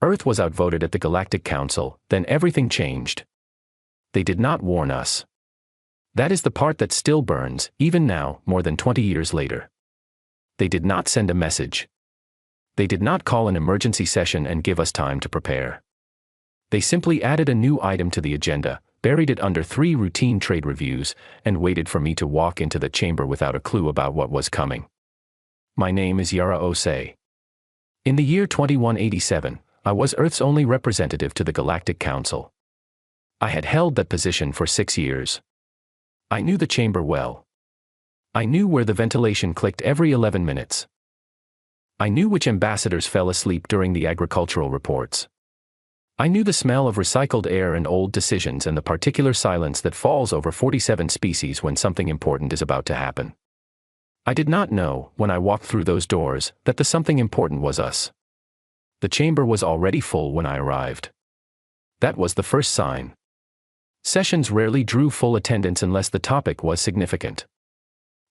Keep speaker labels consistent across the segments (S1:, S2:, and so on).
S1: Earth was outvoted at the Galactic Council, then everything changed. They did not warn us. That is the part that still burns, even now, more than 20 years later. They did not send a message. They did not call an emergency session and give us time to prepare. They simply added a new item to the agenda, buried it under 3 routine trade reviews, and waited for me to walk into the chamber without a clue about what was coming. My name is Yara Osei. In the year 2187, I was Earth's only representative to the Galactic Council. I had held that position for 6 years. I knew the chamber well. I knew where the ventilation clicked every 11 minutes. I knew which ambassadors fell asleep during the agricultural reports. I knew the smell of recycled air and old decisions and the particular silence that falls over 47 species when something important is about to happen. I did not know, when I walked through those doors, that the something important was us. The chamber was already full when I arrived. That was the first sign. Sessions rarely drew full attendance unless the topic was significant.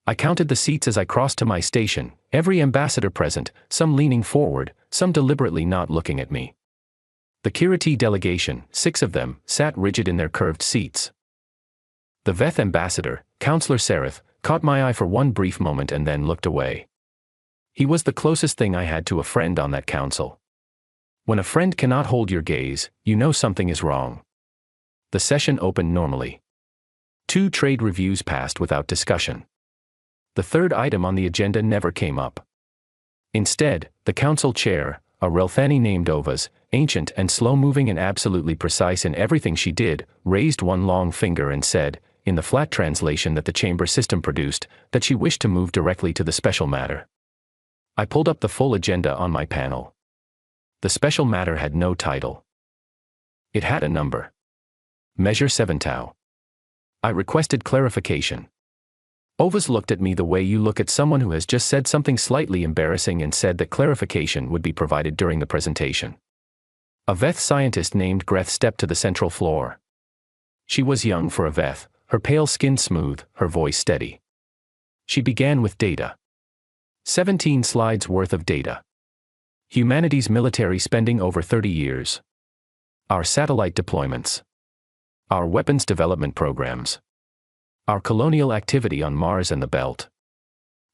S1: I counted the seats as I crossed to my station, every ambassador present, some leaning forward, some deliberately not looking at me. The Kiriti delegation, 6 of them, sat rigid in their curved seats. The Veth ambassador, Councillor Sereth, caught my eye for one brief moment and then looked away. He was the closest thing I had to a friend on that council. When a friend cannot hold your gaze, you know something is wrong. The session opened normally. 2 trade reviews passed without discussion. The third item on the agenda never came up. Instead, the council chair, a Relthani named Ovas, ancient and slow-moving and absolutely precise in everything she did, raised one long finger and said, in the flat translation that the chamber system produced, that she wished to move directly to the special matter. I pulled up the full agenda on my panel. The special matter had no title. It had a number. Measure 7 tau. I requested clarification. Ovas looked at me the way you look at someone who has just said something slightly embarrassing and said that clarification would be provided during the presentation. A Veth scientist named Greth stepped to the central floor. She was young for a Veth, her pale skin smooth, her voice steady. She began with data. 17 slides worth of data. Humanity's military spending over 30 years. Our satellite deployments. Our weapons development programs. Our colonial activity on Mars and the Belt.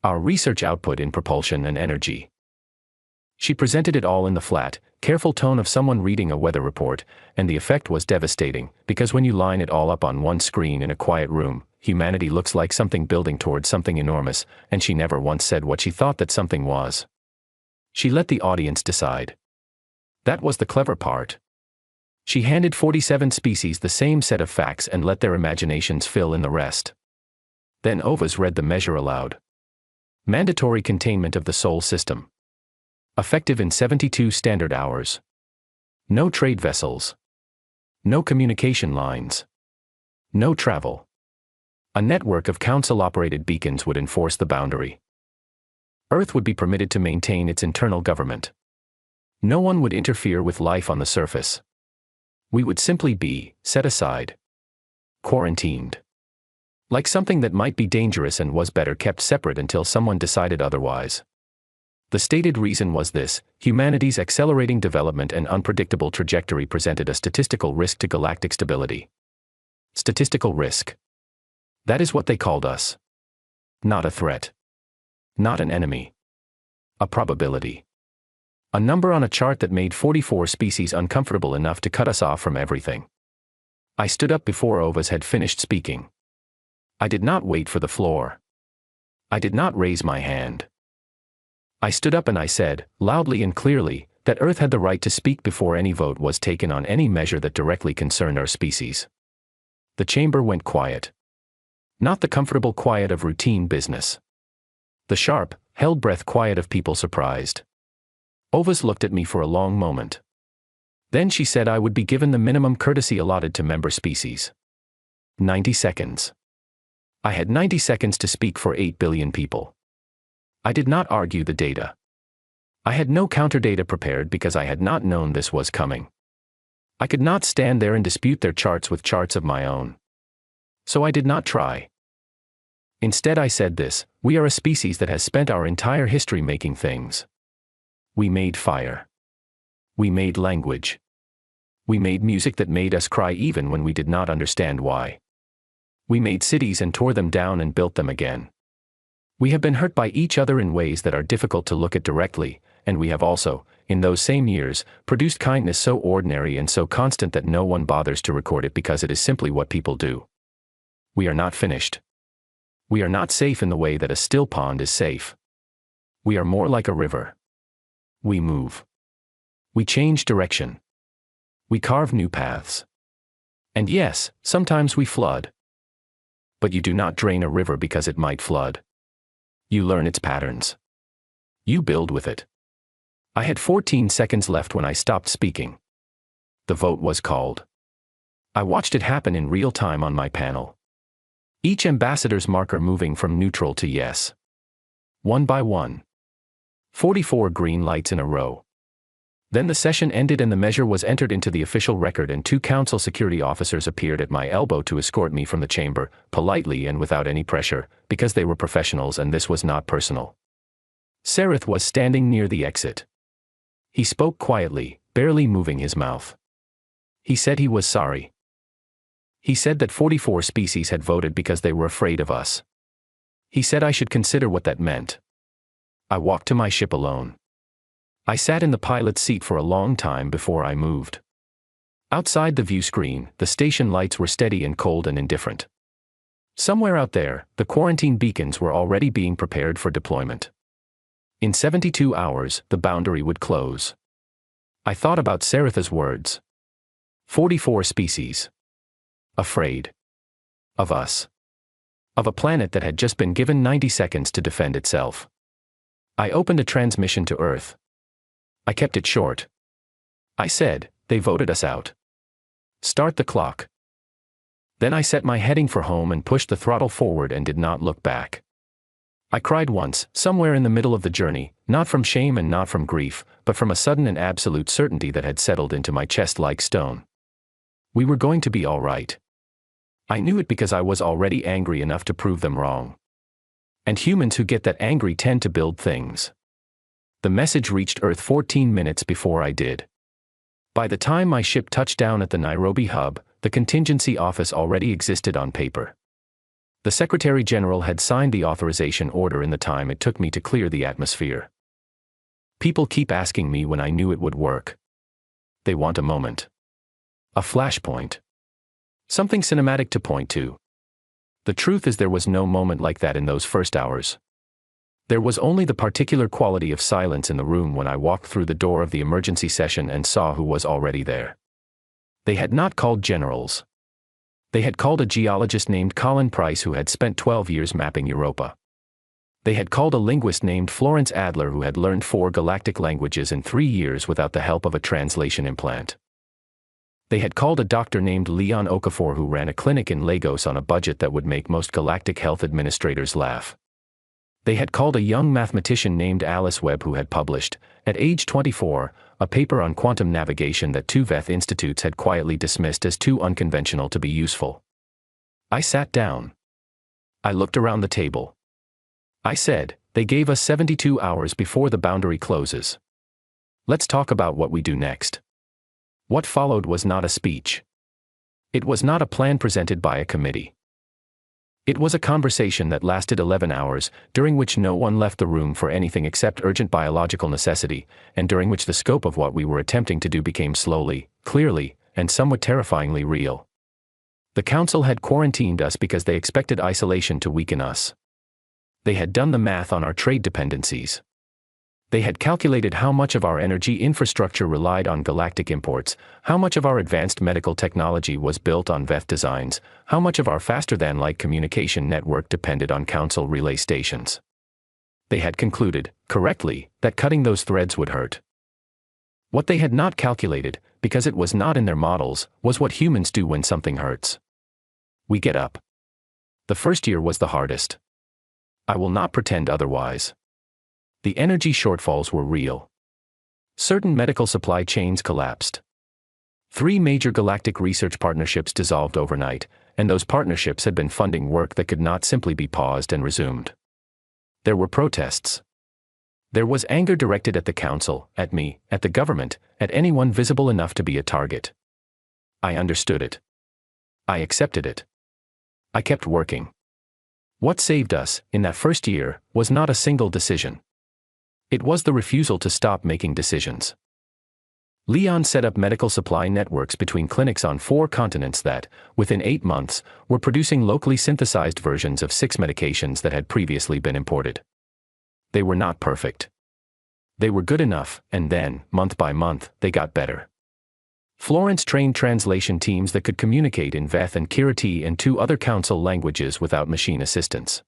S1: Our research output in propulsion and energy. She presented it all in the flat, careful tone of someone reading a weather report, and the effect was devastating, because when you line it all up on one screen in a quiet room, humanity looks like something building towards something enormous, and she never once said what she thought that something was. She let the audience decide. That was the clever part. She handed 47 species the same set of facts and let their imaginations fill in the rest. Then Ovas read the measure aloud. Mandatory containment of the Sol system. Effective in 72 standard hours. No trade vessels. No communication lines. No travel. A network of council-operated beacons would enforce the boundary. Earth would be permitted to maintain its internal government. No one would interfere with life on the surface. We would simply be set aside. Quarantined. Like something that might be dangerous and was better kept separate until someone decided otherwise. The stated reason was this: humanity's accelerating development and unpredictable trajectory presented a statistical risk to galactic stability. Statistical risk. That is what they called us. Not a threat. Not an enemy. A probability. A number on a chart that made 44 species uncomfortable enough to cut us off from everything. I stood up before Ovas had finished speaking. I did not wait for the floor. I did not raise my hand. I stood up and I said, loudly and clearly, that Earth had the right to speak before any vote was taken on any measure that directly concerned our species. The chamber went quiet. Not the comfortable quiet of routine business. The sharp, held breath quiet of people surprised. Ovas looked at me for a long moment. Then she said I would be given the minimum courtesy allotted to member species. 90 seconds. I had 90 seconds to speak for 8 billion people. I did not argue the data. I had no counter-data prepared because I had not known this was coming. I could not stand there and dispute their charts with charts of my own. So I did not try. Instead I said this: we are a species that has spent our entire history making things. We made fire. We made language. We made music that made us cry even when we did not understand why. We made cities and tore them down and built them again. We have been hurt by each other in ways that are difficult to look at directly, and we have also, in those same years, produced kindness so ordinary and so constant that no one bothers to record it because it is simply what people do. We are not finished. We are not safe in the way that a still pond is safe. We are more like a river. We move. We change direction. We carve new paths. And yes, sometimes we flood. But you do not drain a river because it might flood. You learn its patterns. You build with it. I had 14 seconds left when I stopped speaking. The vote was called. I watched it happen in real time on my panel. Each ambassador's marker moving from neutral to yes. One by one. 44 green lights in a row. Then the session ended and the measure was entered into the official record and 2 council security officers appeared at my elbow to escort me from the chamber, politely and without any pressure, because they were professionals and this was not personal. Sareth was standing near the exit. He spoke quietly, barely moving his mouth. He said he was sorry. He said that 44 species had voted because they were afraid of us. He said I should consider what that meant. I walked to my ship alone. I sat in the pilot's seat for a long time before I moved. Outside the view screen, the station lights were steady and cold and indifferent. Somewhere out there, the quarantine beacons were already being prepared for deployment. In 72 hours, the boundary would close. I thought about Sareth's words. 44 species. Afraid. Of us. Of a planet that had just been given 90 seconds to defend itself. I opened a transmission to Earth. I kept it short. I said, they voted us out. Start the clock. Then I set my heading for home and pushed the throttle forward and did not look back. I cried once, somewhere in the middle of the journey, not from shame and not from grief, but from a sudden and absolute certainty that had settled into my chest like stone. We were going to be all right. I knew it because I was already angry enough to prove them wrong. And humans who get that angry tend to build things. The message reached Earth 14 minutes before I did. By the time my ship touched down at the Nairobi hub, the contingency office already existed on paper. The Secretary General had signed the authorization order in the time it took me to clear the atmosphere. People keep asking me when I knew it would work. They want a moment. A flashpoint. Something cinematic to point to. The truth is there was no moment like that in those first hours. There was only the particular quality of silence in the room when I walked through the door of the emergency session and saw who was already there. They had not called generals. They had called a geologist named Colin Price who had spent 12 years mapping Europa. They had called a linguist named Florence Adler who had learned 4 galactic languages in 3 years without the help of a translation implant. They had called a doctor named Leon Okafor who ran a clinic in Lagos on a budget that would make most galactic health administrators laugh. They had called a young mathematician named Alice Webb who had published, at age 24, a paper on quantum navigation that 2 VETH institutes had quietly dismissed as too unconventional to be useful. I sat down. I looked around the table. I said, they gave us 72 hours before the boundary closes. Let's talk about what we do next. What followed was not a speech. It was not a plan presented by a committee. It was a conversation that lasted 11 hours, during which no one left the room for anything except urgent biological necessity, and during which the scope of what we were attempting to do became slowly, clearly, and somewhat terrifyingly real. The council had quarantined us because they expected isolation to weaken us. They had done the math on our trade dependencies. They had calculated how much of our energy infrastructure relied on galactic imports, how much of our advanced medical technology was built on VETH designs, how much of our faster-than-light communication network depended on council relay stations. They had concluded, correctly, that cutting those threads would hurt. What they had not calculated, because it was not in their models, was what humans do when something hurts. We get up. The first year was the hardest. I will not pretend otherwise. The energy shortfalls were real. Certain medical supply chains collapsed. 3 major galactic research partnerships dissolved overnight, and those partnerships had been funding work that could not simply be paused and resumed. There were protests. There was anger directed at the council, at me, at the government, at anyone visible enough to be a target. I understood it. I accepted it. I kept working. What saved us, in that first year, was not a single decision. It was the refusal to stop making decisions. Leon set up medical supply networks between clinics on 4 continents that, within 8 months, were producing locally synthesized versions of 6 medications that had previously been imported. They were not perfect. They were good enough, and then, month by month, they got better. Florence trained translation teams that could communicate in Veth and Kiriti and 2 other council languages without machine assistance.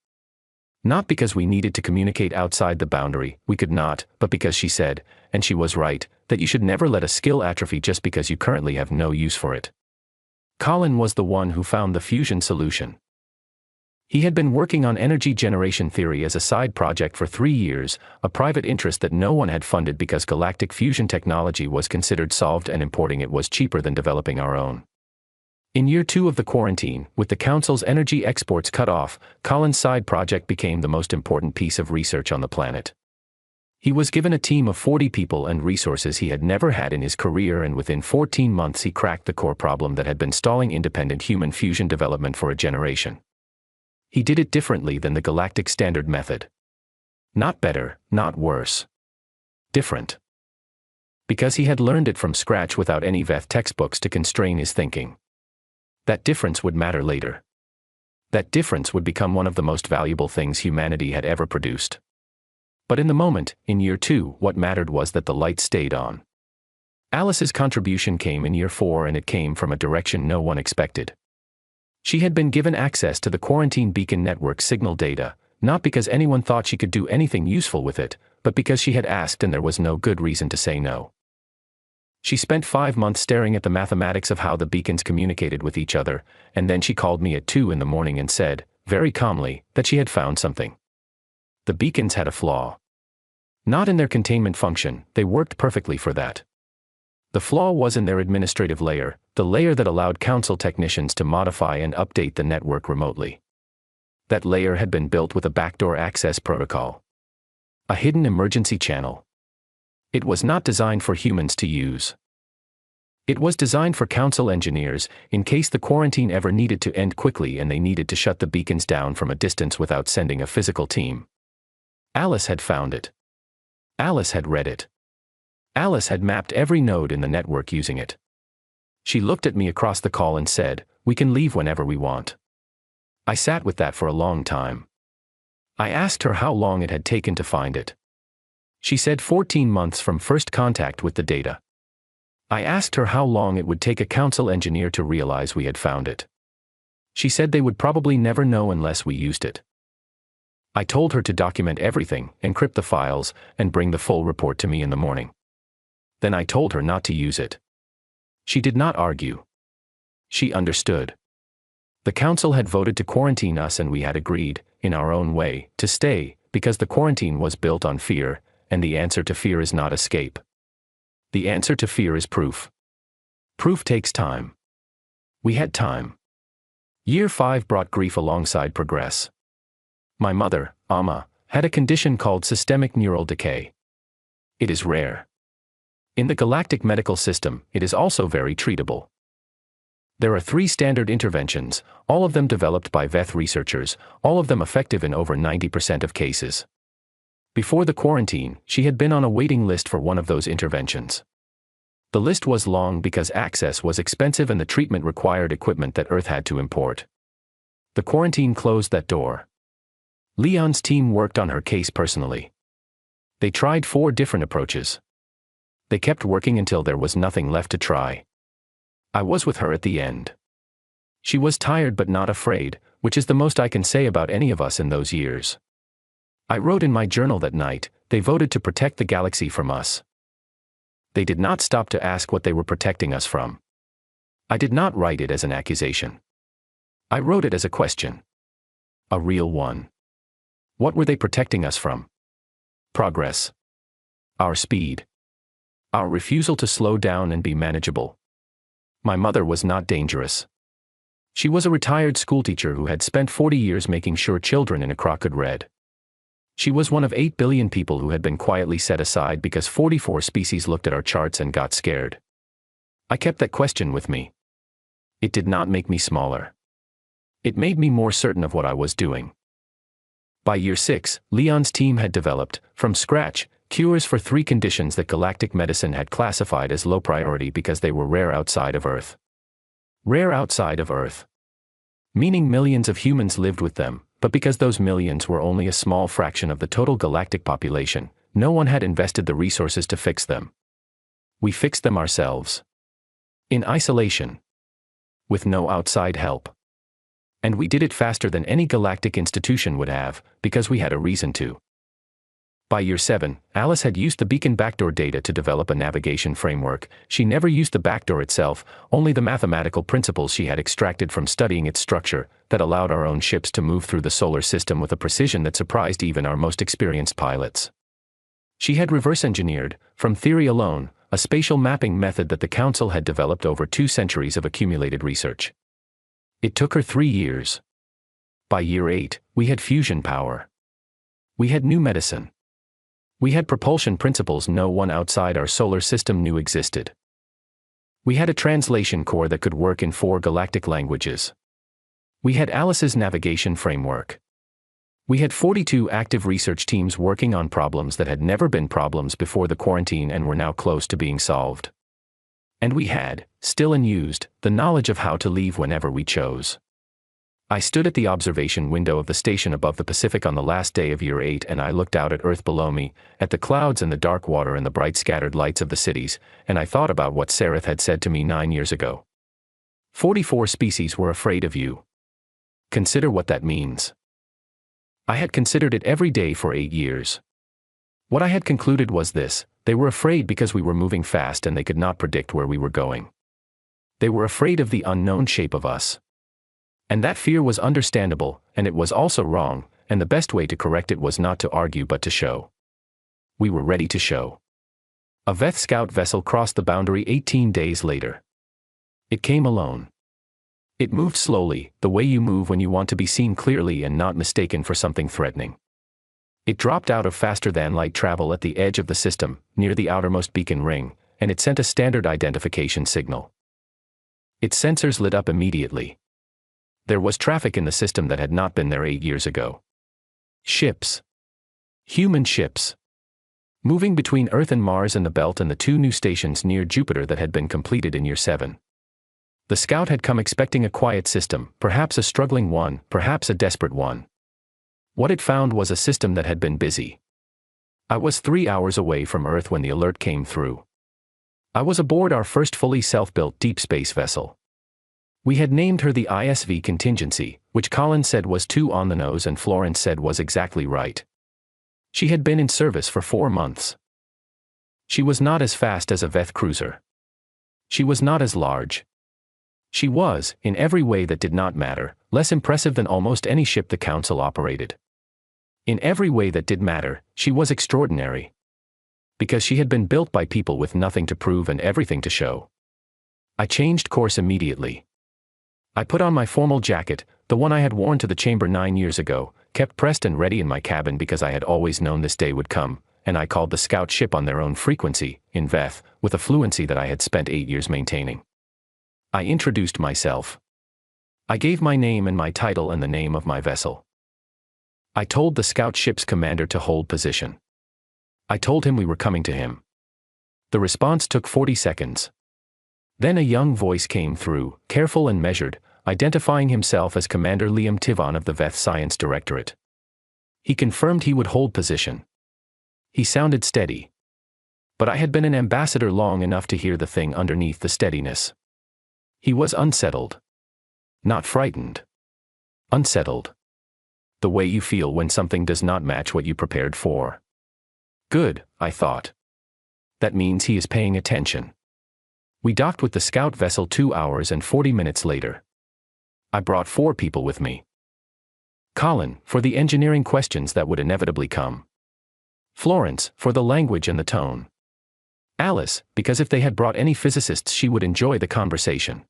S1: Not because we needed to communicate outside the boundary, we could not, but because she said, and she was right, that you should never let a skill atrophy just because you currently have no use for it. Colin was the one who found the fusion solution. He had been working on energy generation theory as a side project for 3 years, a private interest that no one had funded because galactic fusion technology was considered solved and importing it was cheaper than developing our own. In year 2 of the quarantine, with the Council's energy exports cut off, Colin's side project became the most important piece of research on the planet. He was given a team of 40 people and resources he had never had in his career, and within 14 months he cracked the core problem that had been stalling independent human fusion development for a generation. He did it differently than the galactic standard method. Not better, not worse. Different. Because he had learned it from scratch without any Veth textbooks to constrain his thinking. That difference would matter later. That difference would become one of the most valuable things humanity had ever produced. But in the moment, in year 2, what mattered was that the light stayed on. Alice's contribution came in year 4, and it came from a direction no one expected. She had been given access to the quarantine beacon network signal data, not because anyone thought she could do anything useful with it, but because she had asked and there was no good reason to say no. She spent 5 months staring at the mathematics of how the beacons communicated with each other, and then she called me at 2 in the morning and said, very calmly, that she had found something. The beacons had a flaw. Not in their containment function, they worked perfectly for that. The flaw was in their administrative layer, the layer that allowed council technicians to modify and update the network remotely. That layer had been built with a backdoor access protocol. A hidden emergency channel. It was not designed for humans to use. It was designed for council engineers, in case the quarantine ever needed to end quickly and they needed to shut the beacons down from a distance without sending a physical team. Alice had found it. Alice had read it. Alice had mapped every node in the network using it. She looked at me across the call and said, "We can leave whenever we want." I sat with that for a long time. I asked her how long it had taken to find it. She said 14 months from first contact with the data. I asked her how long it would take a council engineer to realize we had found it. She said they would probably never know unless we used it. I told her to document everything, encrypt the files, and bring the full report to me in the morning. Then I told her not to use it. She did not argue. She understood. The council had voted to quarantine us, and we had agreed, in our own way, to stay, because the quarantine was built on fear, and the answer to fear is not escape. The answer to fear is proof. Proof takes time. We had time. Year 5 brought grief alongside progress. My mother, Amma, had a condition called systemic neural decay. It is rare. In the galactic medical system, it is also very treatable. There are 3 standard interventions, all of them developed by Veth researchers, all of them effective in over 90% of cases. Before the quarantine, she had been on a waiting list for one of those interventions. The list was long because access was expensive and the treatment required equipment that Earth had to import. The quarantine closed that door. Leon's team worked on her case personally. They tried 4 different approaches. They kept working until there was nothing left to try. I was with her at the end. She was tired but not afraid, which is the most I can say about any of us in those years. I wrote in my journal that night, they voted to protect the galaxy from us. They did not stop to ask what they were protecting us from. I did not write it as an accusation. I wrote it as a question. A real one. What were they protecting us from? Progress. Our speed. Our refusal to slow down and be manageable. My mother was not dangerous. She was a retired schoolteacher who had spent 40 years making sure children in Accra could read. She was one of 8 billion people who had been quietly set aside because 44 species looked at our charts and got scared. I kept that question with me. It did not make me smaller. It made me more certain of what I was doing. By year 6, Leon's team had developed, from scratch, cures for 3 conditions that galactic medicine had classified as low priority because they were rare outside of Earth. Rare outside of Earth. Meaning millions of humans lived with them, but because those millions were only a small fraction of the total galactic population, no one had invested the resources to fix them. We fixed them ourselves. In isolation. With no outside help. And we did it faster than any galactic institution would have, because we had a reason to. By year 7, Alice had used the beacon backdoor data to develop a navigation framework. She never used the backdoor itself, only the mathematical principles she had extracted from studying its structure, that allowed our own ships to move through the solar system with a precision that surprised even our most experienced pilots. She had reverse-engineered, from theory alone, a spatial mapping method that the Council had developed over 2 centuries of accumulated research. It took her 3 years. By year 8, we had fusion power. We had new medicine. We had propulsion principles no one outside our solar system knew existed. We had a translation core that could work in 4 galactic languages. We had Alice's navigation framework. We had 42 active research teams working on problems that had never been problems before the quarantine and were now close to being solved. And we had, still unused, the knowledge of how to leave whenever we chose. I stood at the observation window of the station above the Pacific on the last day of year 8 and I looked out at Earth below me, at the clouds and the dark water and the bright scattered lights of the cities, and I thought about what Sareth had said to me 9 years ago. 44 species were afraid of you. Consider what that means. I had considered it every day for 8 years. What I had concluded was this: they were afraid because we were moving fast and they could not predict where we were going. They were afraid of the unknown shape of us. And that fear was understandable, and it was also wrong, and the best way to correct it was not to argue but to show. We were ready to show. A Veth scout vessel crossed the boundary 18 days later. It came alone. It moved slowly, the way you move when you want to be seen clearly and not mistaken for something threatening. It dropped out of faster-than-light travel at the edge of the system, near the outermost beacon ring, and it sent a standard identification signal. Its sensors lit up immediately. There was traffic in the system that had not been there 8 years ago. Ships. Human ships. Moving between Earth and Mars and the Belt and the 2 new stations near Jupiter that had been completed in year 7. The scout had come expecting a quiet system, perhaps a struggling one, perhaps a desperate one. What it found was a system that had been busy. I was 3 hours away from Earth when the alert came through. I was aboard our first fully self-built deep space vessel. We had named her the ISV Contingency, which Colin said was too on the nose and Florence said was exactly right. She had been in service for 4 months. She was not as fast as a Veth cruiser. She was not as large. She was, in every way that did not matter, less impressive than almost any ship the Council operated. In every way that did matter, she was extraordinary. Because she had been built by people with nothing to prove and everything to show. I changed course immediately. I put on my formal jacket, the one I had worn to the chamber 9 years ago, kept pressed and ready in my cabin because I had always known this day would come, and I called the scout ship on their own frequency, in Veth, with a fluency that I had spent 8 years maintaining. I introduced myself. I gave my name and my title and the name of my vessel. I told the scout ship's commander to hold position. I told him we were coming to him. The response took 40 seconds. Then a young voice came through, careful and measured, identifying himself as Commander Liam Tivon of the Veth Science Directorate. He confirmed he would hold position. He sounded steady. But I had been an ambassador long enough to hear the thing underneath the steadiness. He was unsettled. Not frightened. Unsettled. The way you feel when something does not match what you prepared for. Good, I thought. That means he is paying attention. We docked with the scout vessel 2 hours and 40 minutes later. I brought 4 people with me. Colin, for the engineering questions that would inevitably come. Florence, for the language and the tone. Alice, because if they had brought any physicists she would enjoy the conversation.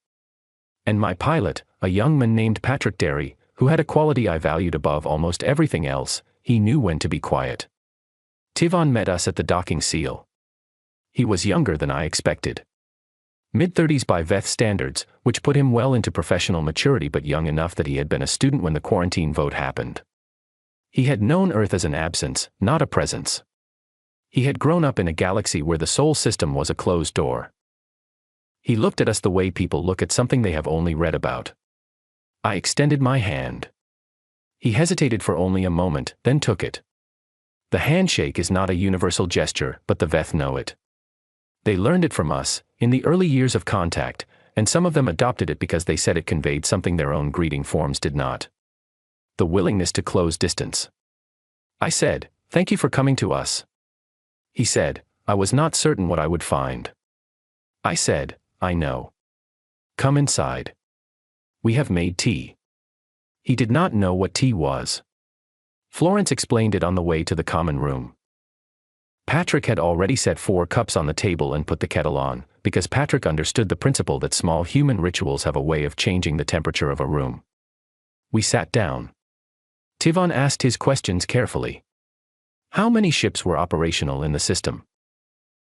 S1: And my pilot, a young man named Patrick Derry, who had a quality I valued above almost everything else, he knew when to be quiet. Tivon met us at the docking seal. He was younger than I expected. Mid-30s by Veth standards, which put him well into professional maturity, but young enough that he had been a student when the quarantine vote happened. He had known Earth as an absence, not a presence. He had grown up in a galaxy where the Sol system was a closed door. He looked at us the way people look at something they have only read about. I extended my hand. He hesitated for only a moment, then took it. The handshake is not a universal gesture, but the Veth know it. They learned it from us, in the early years of contact, and some of them adopted it because they said it conveyed something their own greeting forms did not. The willingness to close distance. I said, "Thank you for coming to us." He said, "I was not certain what I would find." I said, "I know. Come inside. We have made tea." He did not know what tea was. Florence explained it on the way to the common room. Patrick had already set 4 cups on the table and put the kettle on, because Patrick understood the principle that small human rituals have a way of changing the temperature of a room. We sat down. Tivon asked his questions carefully. How many ships were operational in the system?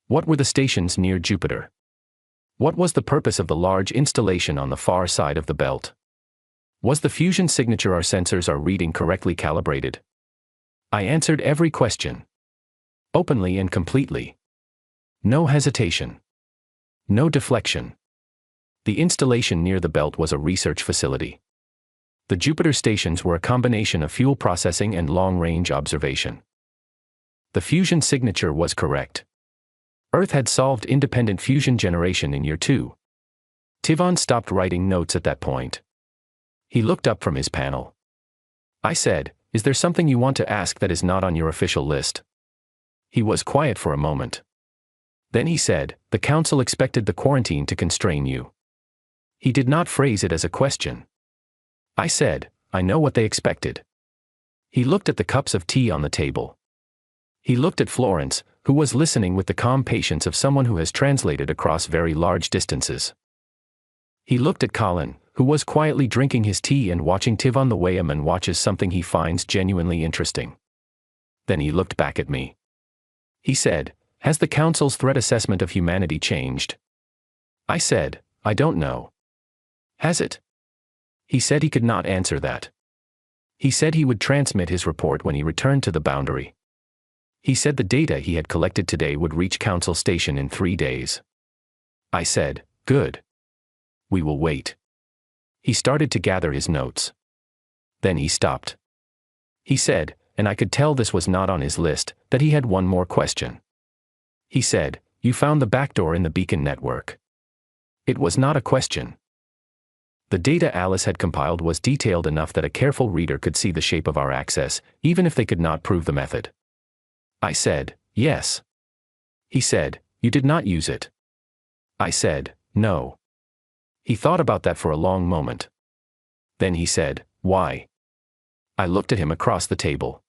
S1: What were the stations near Jupiter? What was the purpose of the large installation on the far side of the belt? Was the fusion signature our sensors are reading correctly calibrated? I answered every question. Openly and completely. No hesitation. No deflection. The installation near the belt was a research facility. The Jupiter stations were a combination of fuel processing and long-range observation. The fusion signature was correct. Earth had solved independent fusion generation in year 2. Tivon stopped writing notes at that point. He looked up from his panel. I said, "Is there something you want to ask that is not on your official list?" He was quiet for a moment. Then he said, "The council expected the quarantine to constrain you." He did not phrase it as a question. I said, "I know what they expected." He looked at the cups of tea on the table. He looked at Florence, who was listening with the calm patience of someone who has translated across very large distances. He looked at Colin, who was quietly drinking his tea and watching Tivon the way a man watches something he finds genuinely interesting. Then he looked back at me. He said, "Has the council's threat assessment of humanity changed?" I said, "I don't know. Has it?" He said he could not answer that. He said he would transmit his report when he returned to the boundary. He said the data he had collected today would reach Council Station in 3 days. I said, "Good. We will wait." He started to gather his notes. Then he stopped. He said, and I could tell this was not on his list, that he had one more question. He said, "You found the backdoor in the beacon network." It was not a question. The data Alice had compiled was detailed enough that a careful reader could see the shape of our access, even if they could not prove the method. I said, "Yes." He said, "You did not use it." I said, "No." He thought about that for a long moment. Then he said, "Why?" I looked at him across the table.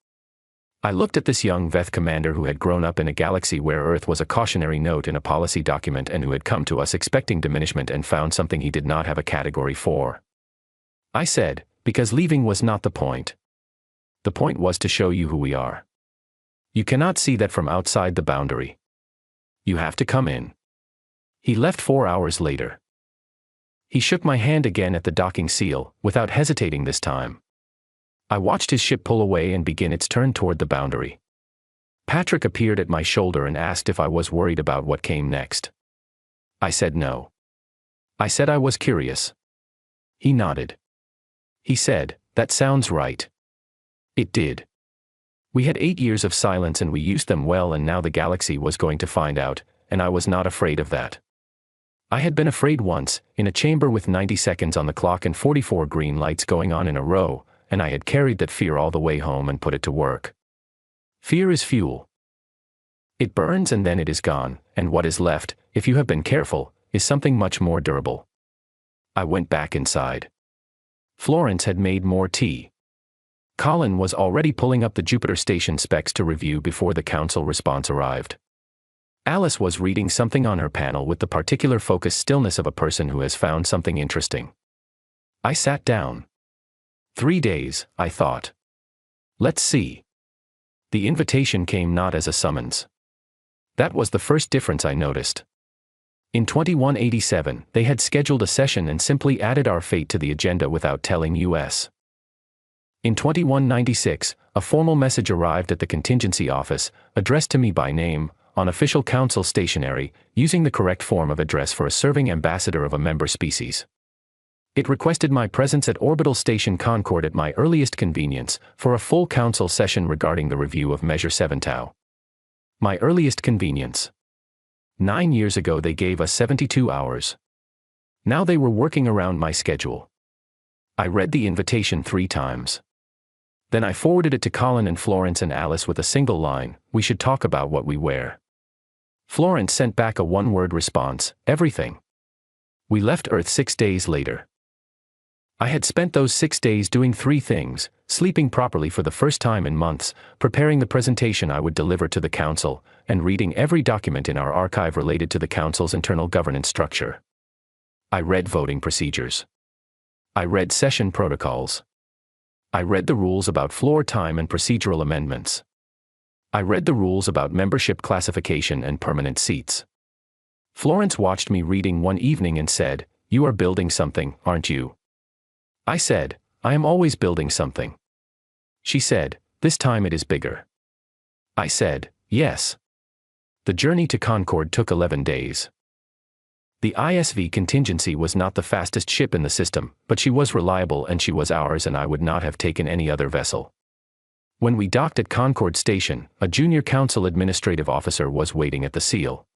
S1: I looked at this young Veth commander who had grown up in a galaxy where Earth was a cautionary note in a policy document and who had come to us expecting diminishment and found something he did not have a category for. I said, "Because leaving was not the point. The point was to show you who we are. You cannot see that from outside the boundary. You have to come in." He left 4 hours later. He shook my hand again at the docking seal, without hesitating this time. I watched his ship pull away and begin its turn toward the boundary. Patrick appeared at my shoulder and asked if I was worried about what came next. I said no. I said I was curious. He nodded. He said, "That sounds right." It did. We had 8 years of silence and we used them well, and now the galaxy was going to find out, and I was not afraid of that. I had been afraid once, in a chamber with 90 seconds on the clock and 44 green lights going on in a row, and I had carried that fear all the way home and put it to work. Fear is fuel. It burns and then it is gone, and what is left, if you have been careful, is something much more durable. I went back inside. Florence had made more tea. Colin was already pulling up the Jupiter station specs to review before the council response arrived. Alice was reading something on her panel with the particular focused stillness of a person who has found something interesting. I sat down. 3 days, I thought. Let's see. The invitation came not as a summons. That was the first difference I noticed. In 2187, they had scheduled a session and simply added our fate to the agenda without telling us. In 2196, a formal message arrived at the contingency office, addressed to me by name, on official council stationery, using the correct form of address for a serving ambassador of a member species. It requested my presence at Orbital Station Concord at my earliest convenience, for a full council session regarding the review of Measure 7 Tau. My earliest convenience. 9 years ago they gave us 72 hours. Now they were working around my schedule. I read the invitation 3 times. Then I forwarded it to Colin and Florence and Alice with a single line: we should talk about what we wear. Florence sent back a one-word response: everything. We left Earth 6 days later. I had spent those 6 days doing 3 things: sleeping properly for the first time in months, preparing the presentation I would deliver to the council, and reading every document in our archive related to the council's internal governance structure. I read voting procedures. I read session protocols. I read the rules about floor time and procedural amendments. I read the rules about membership classification and permanent seats. Florence watched me reading one evening and said, "You are building something, aren't you?" I said, "I am always building something." She said, "This time it is bigger." I said, "Yes." The journey to Concord took 11 days. The ISV contingency was not the fastest ship in the system, but she was reliable and she was ours, and I would not have taken any other vessel. When we docked at Concord Station, a junior council administrative officer was waiting at the seal.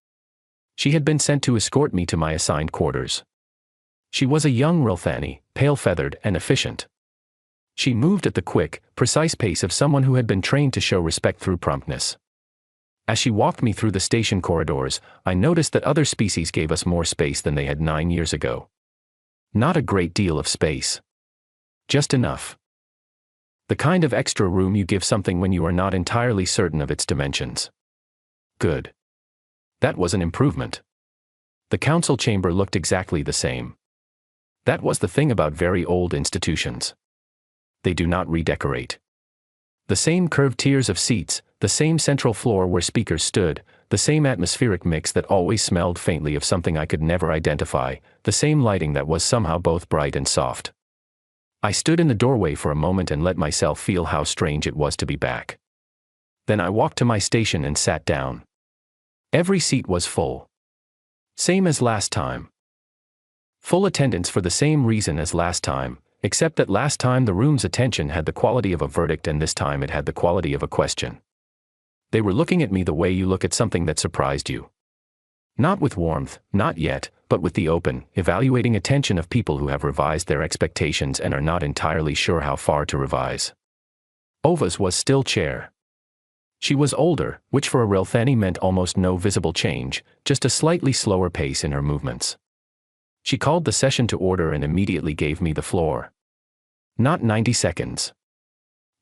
S1: She had been sent to escort me to my assigned quarters. She was a young Rilthani, pale-feathered and efficient. She moved at the quick, precise pace of someone who had been trained to show respect through promptness. As she walked me through the station corridors, I noticed that other species gave us more space than they had 9 years ago. Not a great deal of space. Just enough. The kind of extra room you give something when you are not entirely certain of its dimensions. Good. That was an improvement. The council chamber looked exactly the same. That was the thing about very old institutions. They do not redecorate. The same curved tiers of seats, the same central floor where speakers stood, the same atmospheric mix that always smelled faintly of something I could never identify, the same lighting that was somehow both bright and soft. I stood in the doorway for a moment and let myself feel how strange it was to be back. Then I walked to my station and sat down. Every seat was full. Same as last time. Full attendance for the same reason as last time, except that last time the room's attention had the quality of a verdict and this time it had the quality of a question. They were looking at me the way you look at something that surprised you. Not with warmth, not yet, but with the open, evaluating attention of people who have revised their expectations and are not entirely sure how far to revise. Ova's was still chair. She was older, which for a Rilthani meant almost no visible change, just a slightly slower pace in her movements. She called the session to order and immediately gave me the floor. Not 90 seconds.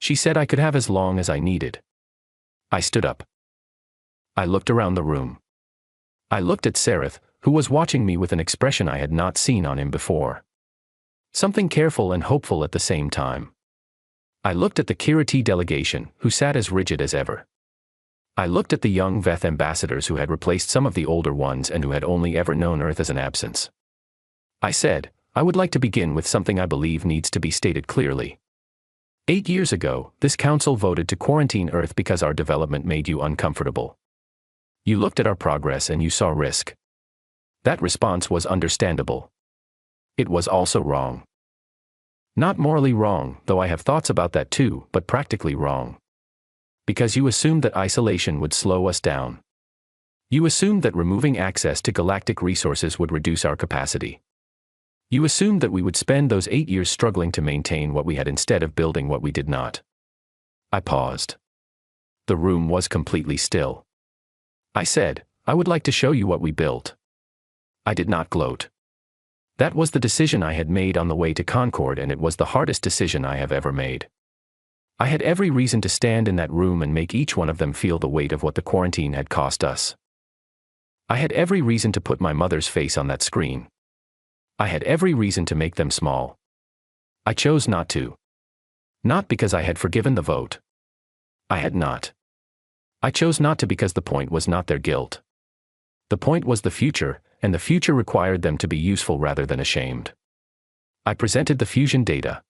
S1: She said I could have as long as I needed. I stood up. I looked around the room. I looked at Sereth, who was watching me with an expression I had not seen on him before. Something careful and hopeful at the same time. I looked at the Kiriti delegation, who sat as rigid as ever. I looked at the young Veth ambassadors who had replaced some of the older ones and who had only ever known Earth as an absence. I said, I would like to begin with something I believe needs to be stated clearly. 8 years ago, this council voted to quarantine Earth because our development made you uncomfortable. You looked at our progress and you saw risk. That response was understandable. It was also wrong. Not morally wrong, though I have thoughts about that too, but practically wrong. Because you assumed that isolation would slow us down. You assumed that removing access to galactic resources would reduce our capacity. You assumed that we would spend those 8 years struggling to maintain what we had instead of building what we did not. I paused. The room was completely still. I said, I would like to show you what we built. I did not gloat. That was the decision I had made on the way to Concord, and it was the hardest decision I have ever made. I had every reason to stand in that room and make each one of them feel the weight of what the quarantine had cost us. I had every reason to put my mother's face on that screen. I had every reason to make them small. I chose not to. Not because I had forgiven the vote. I had not. I chose not to because the point was not their guilt. The point was the future, and the future required them to be useful rather than ashamed. I presented the fusion data.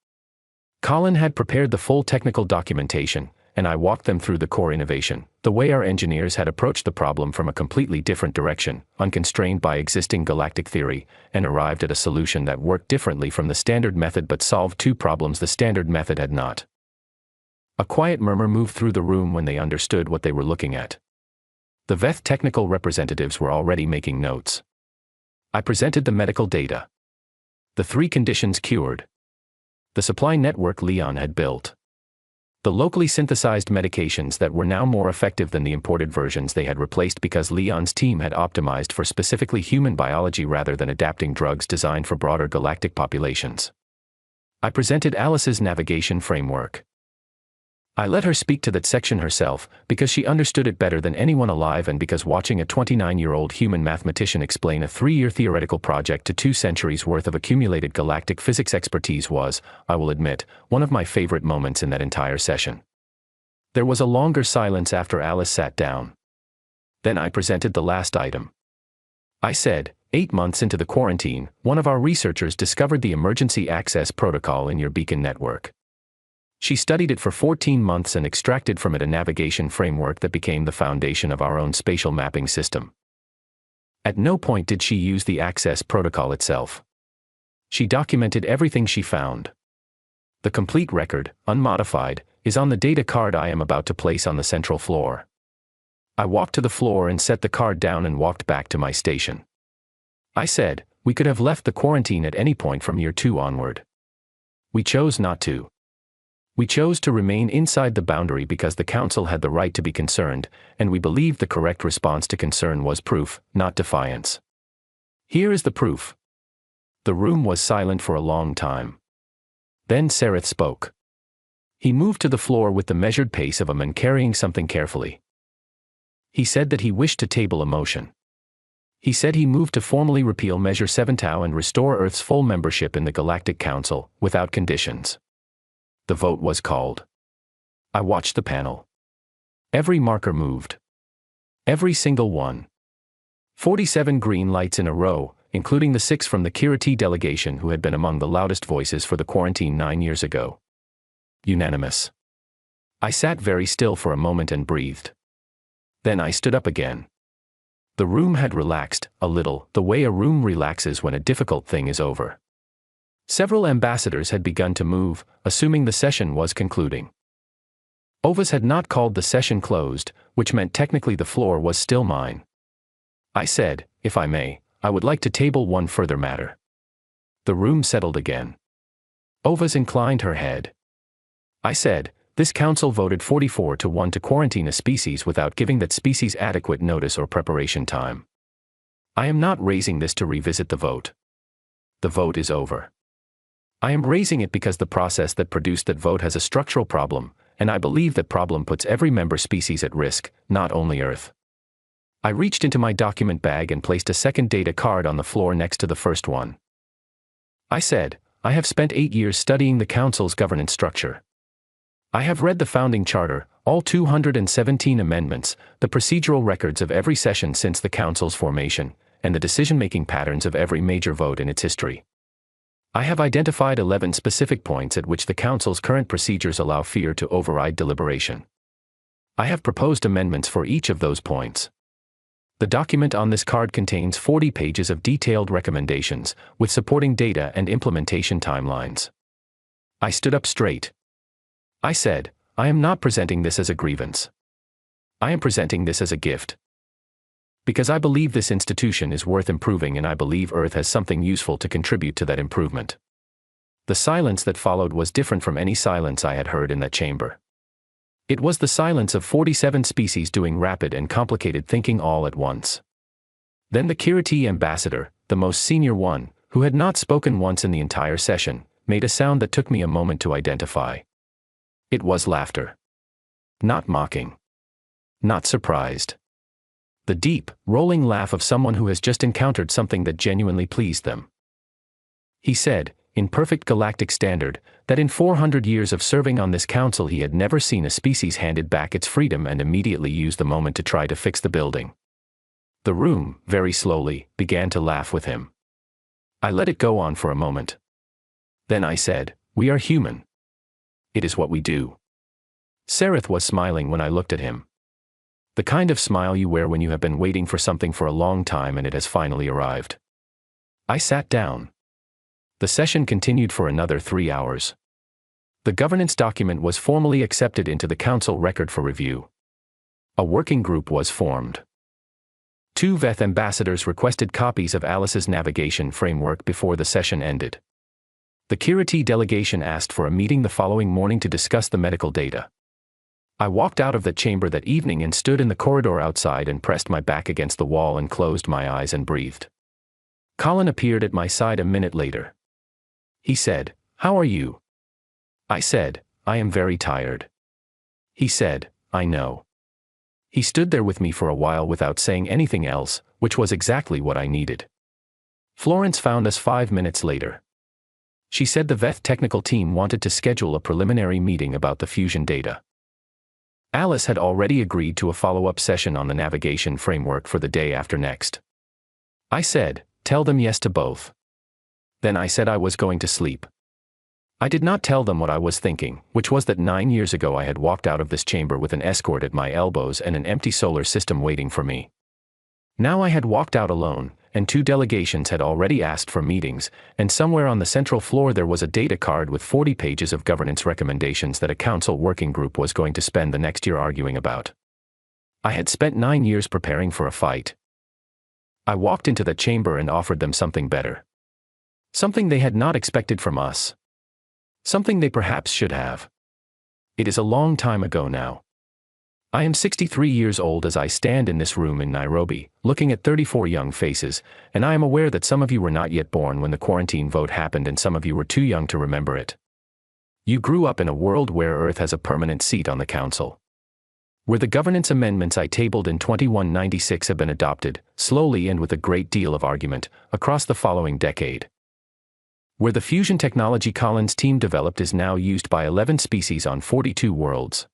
S1: Colin had prepared the full technical documentation, and I walked them through the core innovation, the way our engineers had approached the problem from a completely different direction, unconstrained by existing galactic theory, and arrived at a solution that worked differently from the standard method but solved two problems the standard method had not. A quiet murmur moved through the room when they understood what they were looking at. The VETH technical representatives were already making notes. I presented the medical data. The 3 conditions cured. The supply network Leon had built. The locally synthesized medications that were now more effective than the imported versions they had replaced because Leon's team had optimized for specifically human biology rather than adapting drugs designed for broader galactic populations. I presented Alice's navigation framework. I let her speak to that section herself, because she understood it better than anyone alive and because watching a 29-year-old human mathematician explain a 3-year theoretical project to 2 centuries worth of accumulated galactic physics expertise was, I will admit, one of my favorite moments in that entire session. There was a longer silence after Alice sat down. Then I presented the last item. I said, 8 months into the quarantine, one of our researchers discovered the emergency access protocol in your beacon network. She studied it for 14 months and extracted from it a navigation framework that became the foundation of our own spatial mapping system. At no point did she use the access protocol itself. She documented everything she found. The complete record, unmodified, is on the data card I am about to place on the central floor. I walked to the floor and set the card down and walked back to my station. I said, we could have left the quarantine at any point from year 2 onward. We chose not to. We chose to remain inside the boundary because the Council had the right to be concerned, and we believed the correct response to concern was proof, not defiance. Here is the proof. The room was silent for a long time. Then Sereth spoke. He moved to the floor with the measured pace of a man carrying something carefully. He said that he wished to table a motion. He said he moved to formally repeal Measure 7 Tau and restore Earth's full membership in the Galactic Council, without conditions. The vote was called. I watched the panel. Every marker moved. Every single one. 47 green lights in a row, including the 6 from the Kiriti delegation who had been among the loudest voices for the quarantine 9 years ago. Unanimous. I sat very still for a moment and breathed. Then I stood up again. The room had relaxed, a little, the way a room relaxes when a difficult thing is over. Several ambassadors had begun to move, assuming the session was concluding. Ovas had not called the session closed, which meant technically the floor was still mine. I said, if I may, I would like to table one further matter. The room settled again. Ovas inclined her head. I said, this council voted 44-1 to quarantine a species without giving that species adequate notice or preparation time. I am not raising this to revisit the vote. The vote is over. I am raising it because the process that produced that vote has a structural problem, and I believe that problem puts every member species at risk, not only Earth. I reached into my document bag and placed a second data card on the floor next to the first one. I said, I have spent 8 years studying the Council's governance structure. I have read the founding charter, all 217 amendments, the procedural records of every session since the Council's formation, and the decision-making patterns of every major vote in its history. I have identified 11 specific points at which the Council's current procedures allow fear to override deliberation. I have proposed amendments for each of those points. The document on this card contains 40 pages of detailed recommendations, with supporting data and implementation timelines. I stood up straight. I said, I am not presenting this as a grievance. I am presenting this as a gift. Because I believe this institution is worth improving and I believe Earth has something useful to contribute to that improvement. The silence that followed was different from any silence I had heard in that chamber. It was the silence of 47 species doing rapid and complicated thinking all at once. Then the Kiriti ambassador, the most senior one, who had not spoken once in the entire session, made a sound that took me a moment to identify. It was laughter. Not mocking. Not surprised. The deep, rolling laugh of someone who has just encountered something that genuinely pleased them. He said, in perfect galactic standard, that in 400 years of serving on this council he had never seen a species handed back its freedom and immediately used the moment to try to fix the building. The room, very slowly, began to laugh with him. I let it go on for a moment. Then I said, "We are human. It is what we do." Sereth was smiling when I looked at him. The kind of smile you wear when you have been waiting for something for a long time and it has finally arrived. I sat down. The session continued for another 3 hours. The governance document was formally accepted into the council record for review. A working group was formed. 2 VETH ambassadors requested copies of Alice's navigation framework before the session ended. The Kiriti delegation asked for a meeting the following morning to discuss the medical data. I walked out of the chamber that evening and stood in the corridor outside and pressed my back against the wall and closed my eyes and breathed. Colin appeared at my side a minute later. He said, "How are you?" I said, "I am very tired." He said, "I know." He stood there with me for a while without saying anything else, which was exactly what I needed. Florence found us 5 minutes later. She said the VETH technical team wanted to schedule a preliminary meeting about the fusion data. Alice had already agreed to a follow-up session on the navigation framework for the day after next. I said, "Tell them yes to both." Then I said I was going to sleep. I did not tell them what I was thinking, which was that 9 years ago I had walked out of this chamber with an escort at my elbows and an empty solar system waiting for me. Now I had walked out alone, and 2 delegations had already asked for meetings, and somewhere on the central floor there was a data card with 40 pages of governance recommendations that a council working group was going to spend the next year arguing about. I had spent 9 years preparing for a fight. I walked into the chamber and offered them something better. Something they had not expected from us. Something they perhaps should have. It is a long time ago now. I am 63 years old as I stand in this room in Nairobi, looking at 34 young faces, and I am aware that some of you were not yet born when the quarantine vote happened and some of you were too young to remember it. You grew up in a world where Earth has a permanent seat on the council. Where the governance amendments I tabled in 2196 have been adopted, slowly and with a great deal of argument, across the following decade. Where the fusion technology Colin's team developed is now used by 11 species on 42 worlds.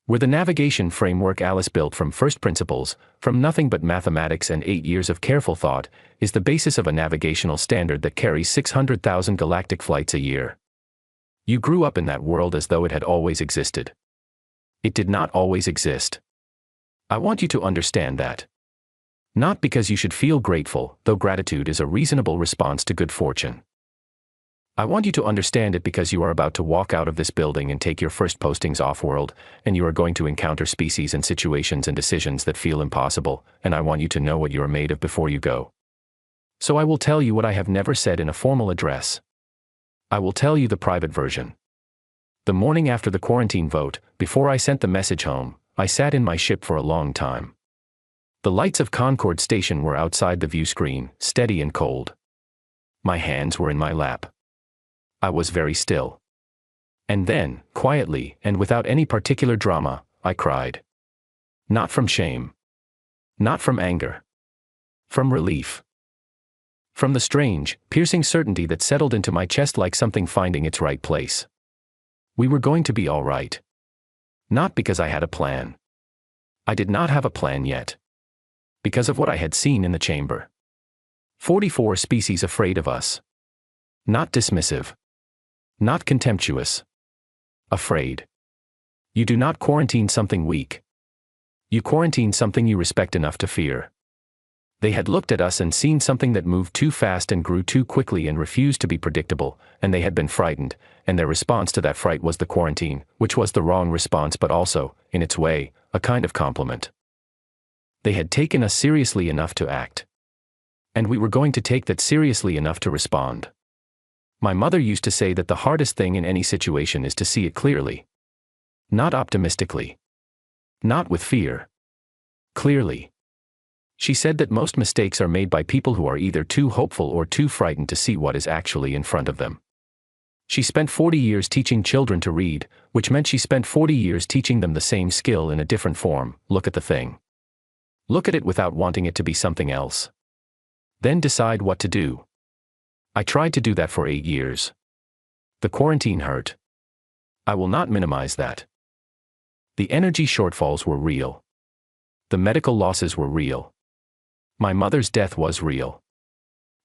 S1: Where the navigation framework Alice built from first principles, from nothing but mathematics and 8 years of careful thought, is the basis of a navigational standard that carries 600,000 galactic flights a year. You grew up in that world as though it had always existed. It did not always exist. I want you to understand that. Not because you should feel grateful, though gratitude is a reasonable response to good fortune. I want you to understand it because you are about to walk out of this building and take your first postings off-world, and you are going to encounter species and situations and decisions that feel impossible, and I want you to know what you are made of before you go. So I will tell you what I have never said in a formal address. I will tell you the private version. The morning after the quarantine vote, before I sent the message home, I sat in my ship for a long time. The lights of Concord Station were outside the view screen, steady and cold. My hands were in my lap. I was very still. And then, quietly, and without any particular drama, I cried. Not from shame. Not from anger. From relief. From the strange, piercing certainty that settled into my chest like something finding its right place. We were going to be all right. Not because I had a plan. I did not have a plan yet. Because of what I had seen in the chamber. 44 species afraid of us. Not dismissive. Not contemptuous. Afraid. You do not quarantine something weak. You quarantine something you respect enough to fear. They had looked at us and seen something that moved too fast and grew too quickly and refused to be predictable, and they had been frightened, and their response to that fright was the quarantine, which was the wrong response but also, in its way, a kind of compliment. They had taken us seriously enough to act. And we were going to take that seriously enough to respond. My mother used to say that the hardest thing in any situation is to see it clearly. Not optimistically. Not with fear. Clearly. She said that most mistakes are made by people who are either too hopeful or too frightened to see what is actually in front of them. She spent 40 years teaching children to read, which meant she spent 40 years teaching them the same skill in a different form. Look at the thing. Look at it without wanting it to be something else. Then decide what to do. I tried to do that for 8 years. The quarantine hurt. I will not minimize that. The energy shortfalls were real. The medical losses were real. My mother's death was real.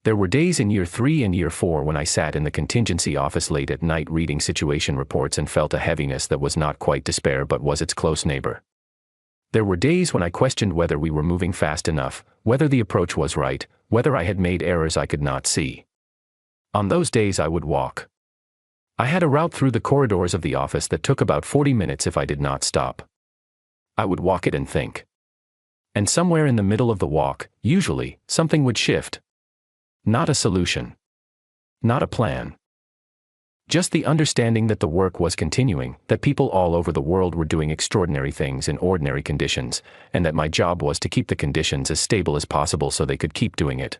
S1: There were days in year 3 and year 4 when I sat in the contingency office late at night reading situation reports and felt a heaviness that was not quite despair but was its close neighbor. There were days when I questioned whether we were moving fast enough, whether the approach was right, whether I had made errors I could not see. On those days I would walk. I had a route through the corridors of the office that took about 40 minutes if I did not stop. I would walk it and think. And somewhere in the middle of the walk, usually, something would shift. Not a solution. Not a plan. Just the understanding that the work was continuing, that people all over the world were doing extraordinary things in ordinary conditions, and that my job was to keep the conditions as stable as possible so they could keep doing it.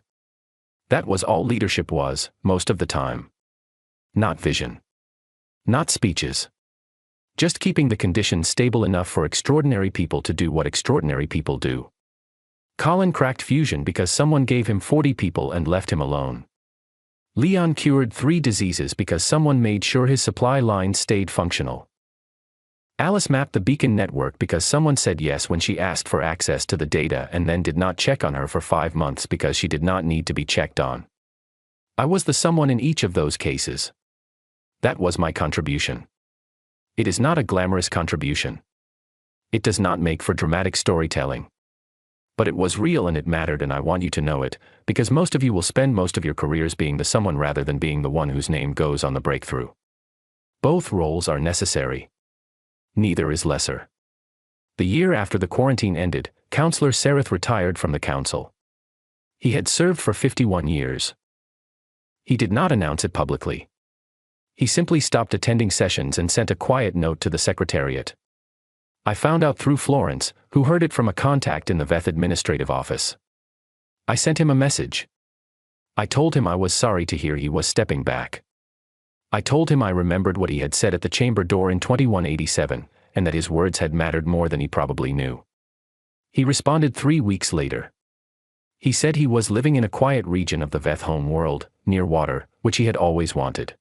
S1: That was all leadership was, most of the time. Not vision. Not speeches. Just keeping the conditions stable enough for extraordinary people to do what extraordinary people do. Colin cracked fusion because someone gave him 40 people and left him alone. Leon cured 3 diseases because someone made sure his supply lines stayed functional. Alice mapped the beacon network because someone said yes when she asked for access to the data and then did not check on her for 5 months because she did not need to be checked on. I was the someone in each of those cases. That was my contribution. It is not a glamorous contribution. It does not make for dramatic storytelling. But it was real and it mattered, and I want you to know it, because most of you will spend most of your careers being the someone rather than being the one whose name goes on the breakthrough. Both roles are necessary. Neither is lesser. The year after the quarantine ended, Councillor Sereth retired from the council. He had served for 51 years. He did not announce it publicly. He simply stopped attending sessions and sent a quiet note to the Secretariat. I found out through Florence, who heard it from a contact in the VETH administrative office. I sent him a message. I told him I was sorry to hear he was stepping back. I told him I remembered what he had said at the chamber door in 2187, and that his words had mattered more than he probably knew. He responded 3 weeks later. He said he was living in a quiet region of the VETH home world, near water, which he had always wanted.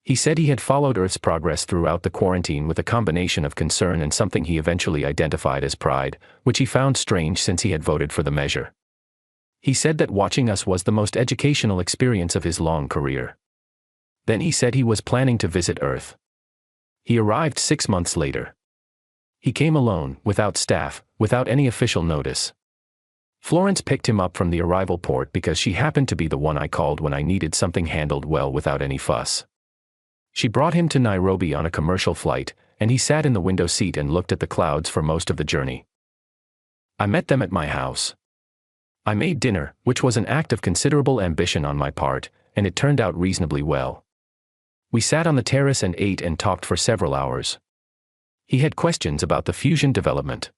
S1: He said he had followed Earth's progress throughout the quarantine with a combination of concern and something he eventually identified as pride, which he found strange since he had voted for the measure. He said that watching us was the most educational experience of his long career. Then he said he was planning to visit Earth. He arrived 6 months later. He came alone, without staff, without any official notice. Florence picked him up from the arrival port because she happened to be the one I called when I needed something handled well without any fuss. She brought him to Nairobi on a commercial flight, and he sat in the window seat and looked at the clouds for most of the journey. I met them at my house. I made dinner, which was an act of considerable ambition on my part, and it turned out reasonably well. We sat on the terrace and ate and talked for several hours. He had questions about the fusion development.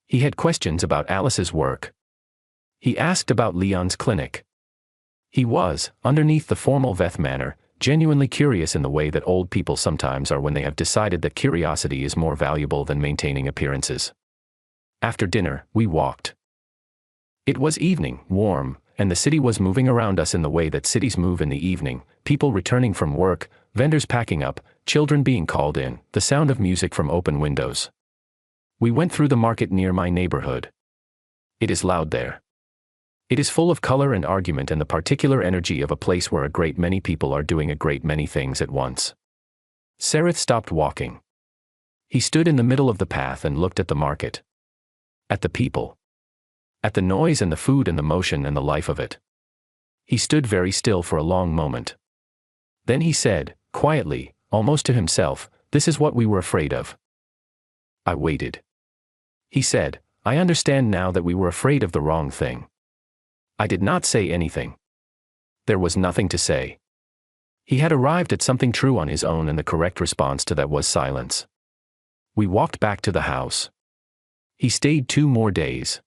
S1: He had questions about Alice's work. He asked about Leon's clinic. He was, underneath the formal VETH manner, genuinely curious in the way that old people sometimes are when they have decided that curiosity is more valuable than maintaining appearances. After dinner, we walked. It was evening, warm, and the city was moving around us in the way that cities move in the evening, people returning from work, vendors packing up, children being called in, the sound of music from open windows. We went through the market near my neighborhood. It is loud there. It is full of color and argument and the particular energy of a place where a great many people are doing a great many things at once. Sereth stopped walking. He stood in the middle of the path and looked at the market. At the people. At the noise and the food and the motion and the life of it. He stood very still for a long moment. Then he said, quietly, almost to himself, "This is what we were afraid of." I waited. He said, "I understand now that we were afraid of the wrong thing." I did not say anything. There was nothing to say. He had arrived at something true on his own, and the correct response to that was silence. We walked back to the house. He stayed 2 more days.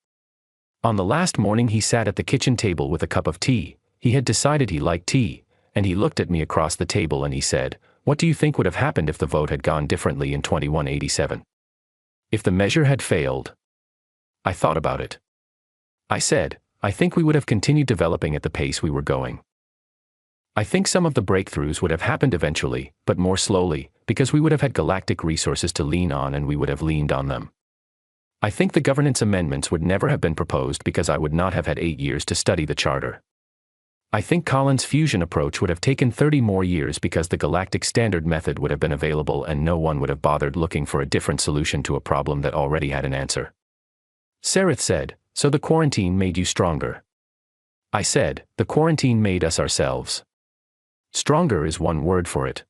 S1: On the last morning he sat at the kitchen table with a cup of tea. He had decided he liked tea, and he looked at me across the table and he said, "What do you think would have happened if the vote had gone differently in 2187? If the measure had failed?" I thought about it. I said, "I think we would have continued developing at the pace we were going. I think some of the breakthroughs would have happened eventually, but more slowly, because we would have had galactic resources to lean on and we would have leaned on them. I think the governance amendments would never have been proposed because I would not have had 8 years to study the charter. I think Collins' fusion approach would have taken 30 more years because the galactic standard method would have been available and no one would have bothered looking for a different solution to a problem that already had an answer. Sarith said, "So the quarantine made you stronger." I said, "The quarantine made us ourselves." Stronger is one word for it.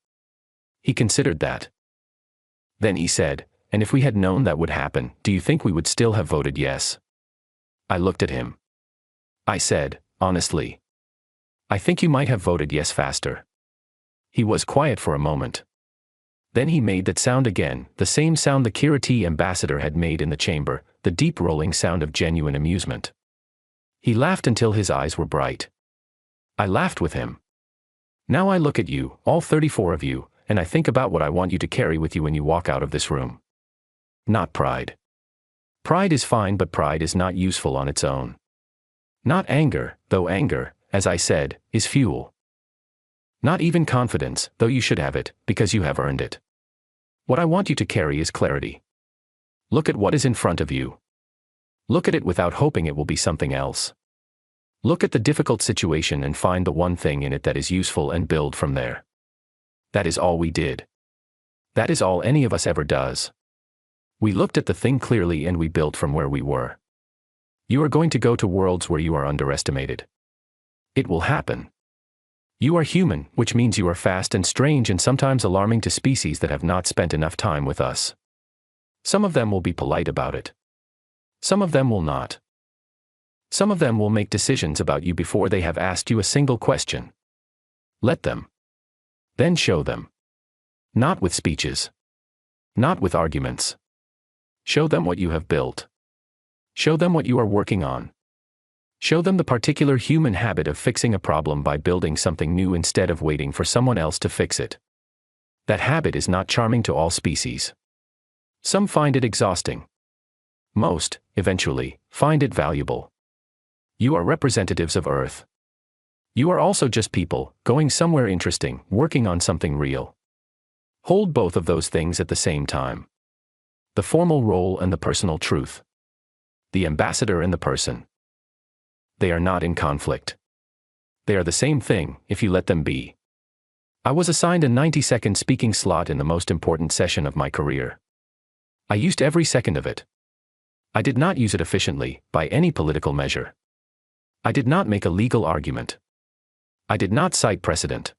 S1: He considered that. Then he said, "And if we had known that would happen, do you think we would still have voted yes?" I looked at him. I said, "Honestly, I think you might have voted yes faster." He was quiet for a moment. Then he made that sound again, the same sound the Kiriti ambassador had made in the chamber, the deep rolling sound of genuine amusement. He laughed until his eyes were bright. I laughed with him. Now I look at you, all 34 of you, and I think about what I want you to carry with you when you walk out of this room. Not pride. Pride is fine, but pride is not useful on its own. Not anger, though anger, as I said, is fuel. Not even confidence, though you should have it, because you have earned it. What I want you to carry is clarity. Look at what is in front of you. Look at it without hoping it will be something else. Look at the difficult situation and find the one thing in it that is useful and build from there. That is all we did. That is all any of us ever does. We looked at the thing clearly and we built from where we were. You are going to go to worlds where you are underestimated. It will happen. You are human, which means you are fast and strange and sometimes alarming to species that have not spent enough time with us. Some of them will be polite about it. Some of them will not. Some of them will make decisions about you before they have asked you a single question. Let them. Then show them. Not with speeches. Not with arguments. Show them what you have built. Show them what you are working on. Show them the particular human habit of fixing a problem by building something new instead of waiting for someone else to fix it. That habit is not charming to all species. Some find it exhausting. Most, eventually, find it valuable. You are representatives of Earth. You are also just people, going somewhere interesting, working on something real. Hold both of those things at the same time. The formal role and the personal truth. The ambassador and the person. They are not in conflict. They are the same thing, if you let them be. I was assigned a 90-second speaking slot in the most important session of my career. I used every second of it. I did not use it efficiently, by any political measure. I did not make a legal argument. I did not cite precedent.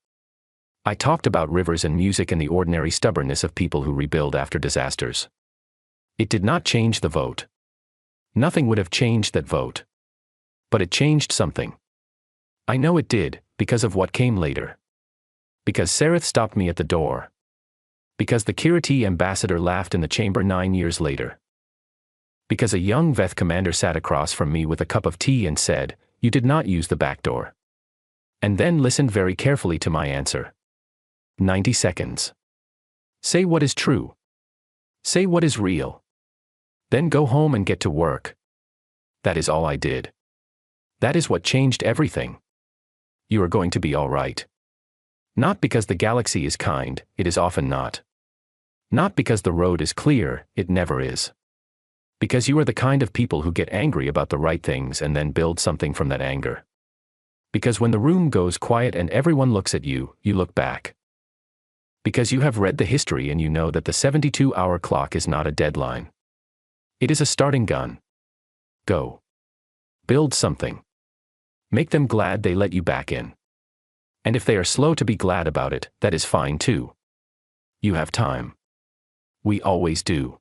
S1: I talked about rivers and music and the ordinary stubbornness of people who rebuild after disasters. It did not change the vote. Nothing would have changed that vote. But it changed something. I know it did, because of what came later. Because Sarith stopped me at the door. Because the Kiriti ambassador laughed in the chamber 9 years later. Because a young Veth commander sat across from me with a cup of tea and said, "You did not use the back door." And then listened very carefully to my answer. 90 seconds. Say what is true. Say what is real. Then go home and get to work. That is all I did. That is what changed everything. You are going to be all right. Not because the galaxy is kind, it is often not. Not because the road is clear, it never is. Because you are the kind of people who get angry about the right things and then build something from that anger. Because when the room goes quiet and everyone looks at you, you look back. Because you have read the history and you know that the 72-hour clock is not a deadline. It is a starting gun. Go. Build something. Make them glad they let you back in. And if they are slow to be glad about it, that is fine too. You have time. We always do.